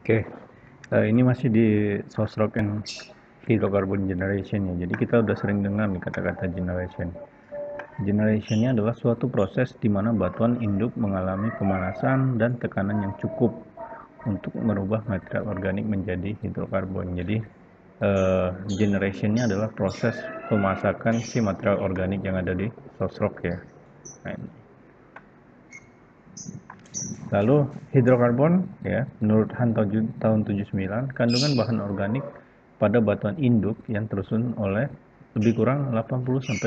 Oke, ini masih di Sosrock and Hydrocarbon Generation ya. Jadi kita udah sering dengar nih kata-kata generation. Generationnya adalah suatu proses di mana batuan induk mengalami pemanasan dan tekanan yang cukup untuk merubah material organik menjadi hidrokarbon. Jadi generationnya adalah proses pemasakan si material organik yang ada di Sosrock ya. Nah, lalu hidrokarbon ya, menurut Han tahun 79, kandungan bahan organik pada batuan induk yang tersusun oleh lebih kurang 80-99%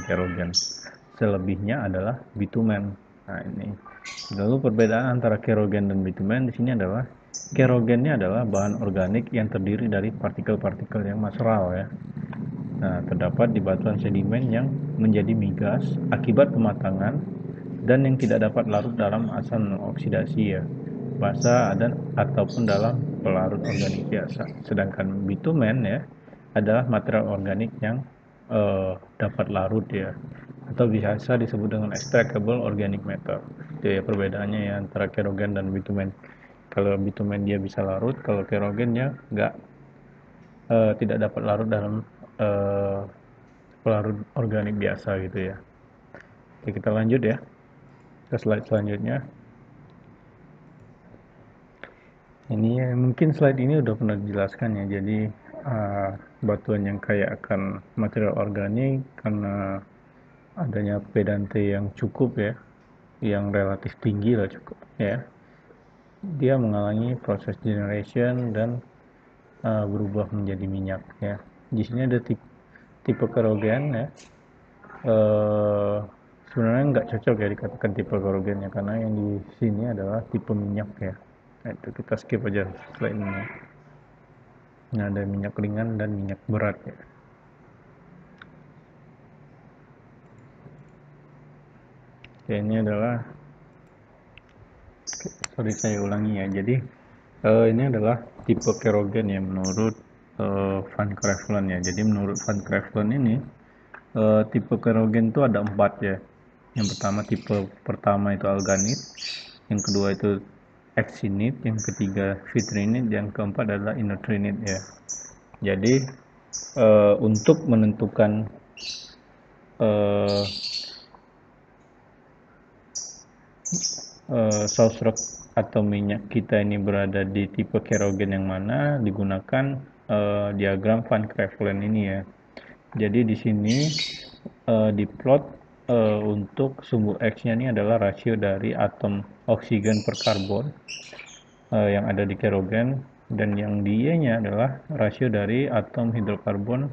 kerogen. Selebihnya adalah bitumen. Nah, ini. Lalu perbedaan antara kerogen dan bitumen di sini adalah kerogennya adalah bahan organik yang terdiri dari partikel-partikel yang masral ya. Nah, terdapat di batuan sedimen yang menjadi migas akibat pematangan dan yang tidak dapat larut dalam asam oksidasi ya, basa dan ataupun dalam pelarut organik biasa. Sedangkan bitumen ya adalah material organik yang dapat larut ya, atau biasa disebut dengan extractable organic matter. Itu ya perbedaannya ya antara kerogen dan bitumen. Kalau bitumen dia bisa larut, kalau kerogennya tidak dapat larut dalam pelarut organik biasa gitu ya. Oke, kita lanjut ya ke slide selanjutnya. Ini mungkin slide ini udah pernah dijelaskan ya. Jadi batuan yang kaya akan material organik karena adanya pedante yang cukup ya, yang relatif tinggi lah cukup ya. Dia mengalami proses generation dan berubah menjadi minyak ya. Di sini ada tipe kerogen ya. Sebenarnya nggak cocok ya dikatakan tipe kerogennya karena yang di sini adalah tipe minyak ya. Nah, itu kita skip aja slide ini. Nah, ada minyak ringan dan minyak berat ya. Oke, ini adalah, sorry saya ulangi ya. Jadi ini adalah tipe kerogen ya menurut Van Crevelen ya. Jadi menurut Van Crevelen ini tipe kerogen itu ada 4 ya. Yang pertama tipe pertama itu alganit, yang kedua itu actinid, yang ketiga vitrinid, yang keempat adalah inotrinid ya. Jadi untuk menentukan sauce rock atau minyak kita ini berada di tipe kerogen yang mana, digunakan diagram Van Crevelen ini ya. Jadi di sini diplot untuk sumbu X-nya ini adalah rasio dari atom oksigen per karbon yang ada di kerogen, dan yang di Y-nya adalah rasio dari atom hidrokarbon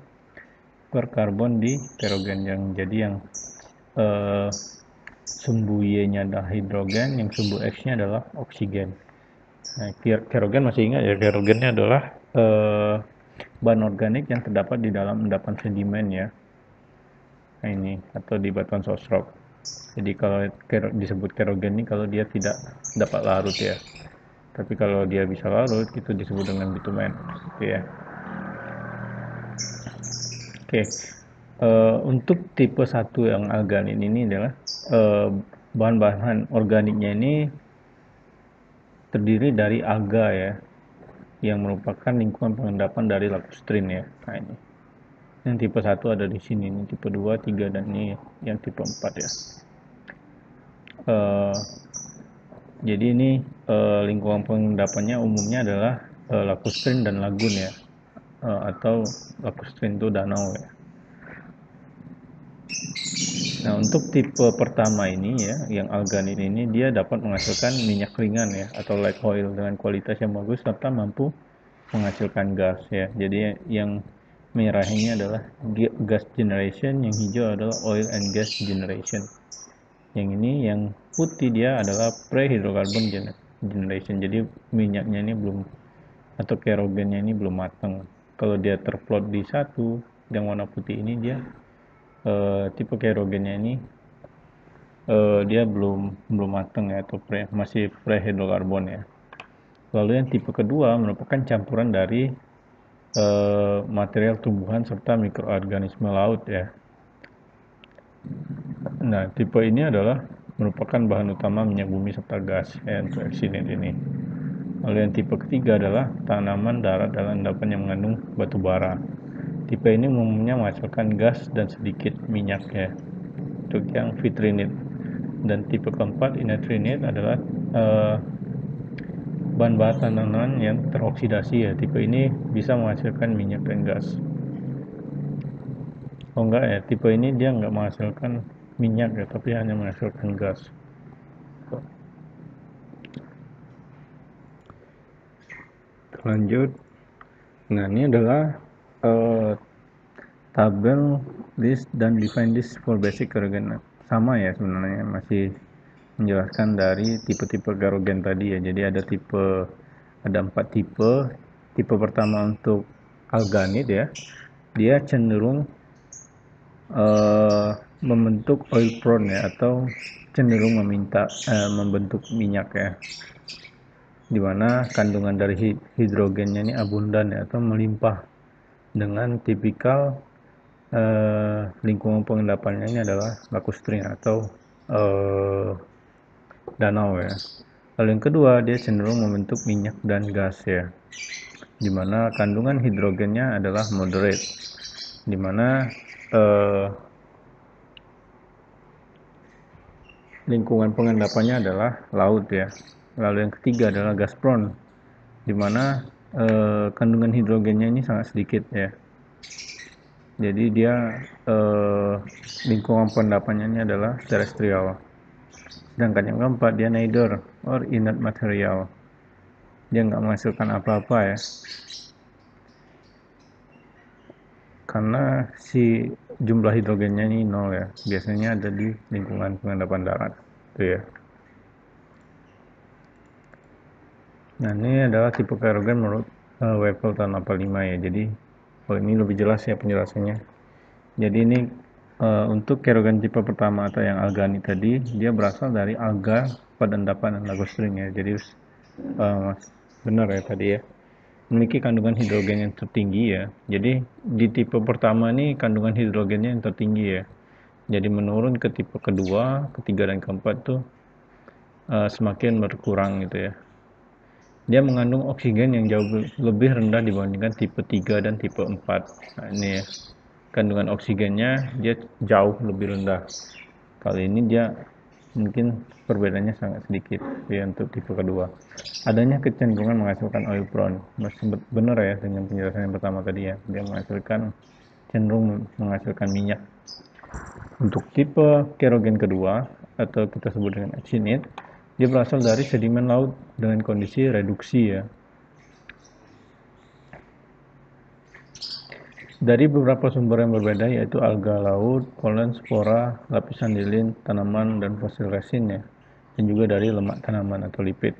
per karbon di kerogen. Yang jadi yang sumbu Y-nya adalah hidrogen, yang sumbu X-nya adalah oksigen. Nah, kerogen masih ingat ya, kerogennya adalah bahan organik yang terdapat di dalam endapan sedimen ya. Nah, ini atau di batuan sosrock. Jadi kalau disebut kerogen ini kalau dia tidak dapat larut ya. Tapi kalau dia bisa larut itu disebut dengan bitumen. Oke ya. Oke. Untuk tipe 1 yang alganin ini adalah bahan-bahan organiknya ini terdiri dari alga ya, yang merupakan lingkungan pengendapan dari lacustrin ya. Nah, ini. Yang tipe 1 ada di sini, ini tipe 2, 3, dan ini yang tipe 4 ya. Jadi ini lingkungan pengendapannya umumnya adalah lacustrin dan lagun ya, atau lacustrin itu danau ya. Nah, untuk tipe pertama ini ya, yang alganin ini, dia dapat menghasilkan minyak ringan ya, atau light oil dengan kualitas yang bagus serta mampu menghasilkan gas ya. Jadi yang merah ini adalah gas generation, yang hijau adalah oil and gas generation. Yang ini yang putih dia adalah pre-hydrocarbon generation. Jadi minyaknya ini belum, atau kerogennya ini belum matang. Kalau dia terplot di satu yang warna putih ini, dia tipe kerogennya ini dia belum matang ya, atau masih pre-hydrocarbon ya. Lalu yang tipe kedua merupakan campuran dari material tumbuhan serta mikroorganisme laut ya. Nah, tipe ini adalah merupakan bahan utama minyak bumi serta gas ya, untuk actinid ini. Lalu yang tipe ketiga adalah tanaman darat dan endapan yang mengandung batu bara. Tipe ini umumnya menghasilkan gas dan sedikit minyak ya, untuk yang vitrinit. Dan tipe keempat initrinit adalah bahan bahan tanaman yang teroksidasi ya. Tipe ini bisa menghasilkan minyak dan gas. Oh enggak ya, tipe ini dia enggak menghasilkan minyak ya, tapi hanya menghasilkan gas. Lanjut. Nah, ini adalah tabel list dan define list for basic kerogen. Sama ya sebenarnya, masih menjelaskan dari tipe-tipe kerogen tadi ya. Jadi ada 4 tipe. Tipe pertama untuk alganit ya, dia cenderung membentuk oil prone ya, atau cenderung membentuk minyak ya, dimana kandungan dari hidrogennya ini abundan ya, atau melimpah, dengan tipikal lingkungan pengendapannya ini adalah lakustrine atau danau ya. Lalu yang kedua, dia cenderung membentuk minyak dan gas ya, dimana kandungan hidrogennya adalah moderate, dimana lingkungan pengendapannya adalah laut ya. Lalu yang ketiga adalah gas prone, dimana kandungan hidrogennya ini sangat sedikit ya. Jadi dia lingkungan pengendapannya ini adalah terestrial. Sedangkan yang keempat, dia neither or inert material. Dia nggak menghasilkan apa-apa ya, karena si jumlah hidrogennya ini nol ya. Biasanya ada di lingkungan pengendapan darat itu ya. Nah, ini adalah tipe kerogen menurut Weibull tahun 85 ya. Jadi ini lebih jelas ya penjelasannya. Jadi ini untuk kerogen tipe pertama atau yang alganit tadi, dia berasal dari alga pada endapan dan lagostrine ya. Jadi benar ya tadi ya, memiliki kandungan hidrogen yang tertinggi ya. Jadi di tipe pertama ini kandungan hidrogennya yang tertinggi ya. Jadi menurun ke tipe kedua, ketiga, dan keempat tuh semakin berkurang gitu ya. Dia mengandung oksigen yang jauh lebih rendah dibandingkan tipe 3 dan tipe 4. Nah, ini ya. Kandungan oksigennya dia jauh lebih rendah. Kali ini dia mungkin perbedaannya sangat sedikit ya untuk tipe kedua. Adanya kecenderungan menghasilkan oil prone. Masih benar ya dengan penjelasan yang pertama tadi ya. Dia cenderung menghasilkan minyak. Untuk tipe kerogen kedua atau kita sebut dengan actinide, dia berasal dari sedimen laut dengan kondisi reduksi ya. Dari beberapa sumber yang berbeda, yaitu alga laut, polen, spora, lapisan lilin, tanaman, dan fosil resin ya, dan juga dari lemak tanaman atau lipid.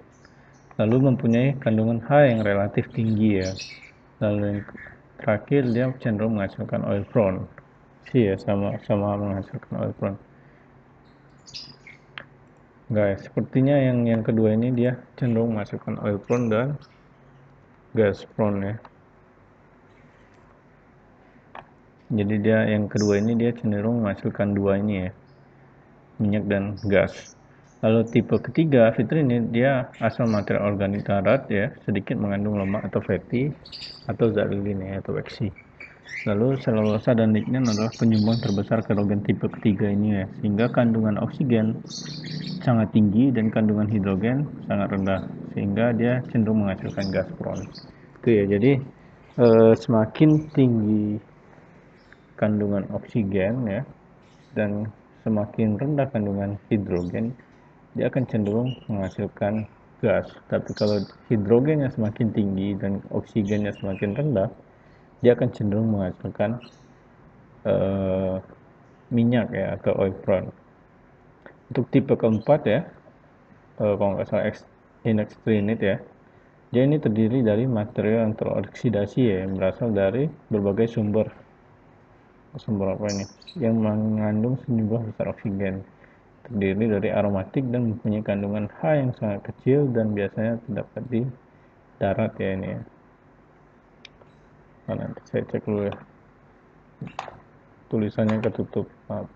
Lalu mempunyai kandungan H yang relatif tinggi ya. Lalu yang terakhir, dia cenderung menghasilkan oil prone. Ya, sama menghasilkan oil prone. Guys, sepertinya yang kedua ini dia cenderung menghasilkan oil prone dan gas prone ya. Jadi yang kedua ini dia cenderung menghasilkan dua ini ya, minyak dan gas. Lalu tipe ketiga, vitrinit, dia asal material organik darat ya, sedikit mengandung lemak atau fatty atau zat lilin ya, atau waxy. Lalu selulosa dan lignin adalah penyumbang terbesar kerogen tipe ketiga ini ya, sehingga kandungan oksigen sangat tinggi dan kandungan hidrogen sangat rendah, sehingga dia cenderung menghasilkan gas prone. Itu ya, jadi semakin tinggi kandungan oksigen ya, dan semakin rendah kandungan hidrogen, dia akan cenderung menghasilkan gas. Tapi kalau hidrogennya semakin tinggi dan oksigennya semakin rendah, dia akan cenderung menghasilkan minyak ya, atau oil prone. Untuk tipe keempat ya, kalau nggak salah inextrinit ya, dia ini terdiri dari material yang teroksidasi ya, yang berasal dari berbagai sumber apa ini, yang mengandung sejumlah besar oksigen, terdiri dari aromatik dan mempunyai kandungan H yang sangat kecil dan biasanya terdapat di darat ya ini ya. Nah, nanti saya cek dulu ya, tulisannya ketutup, maaf.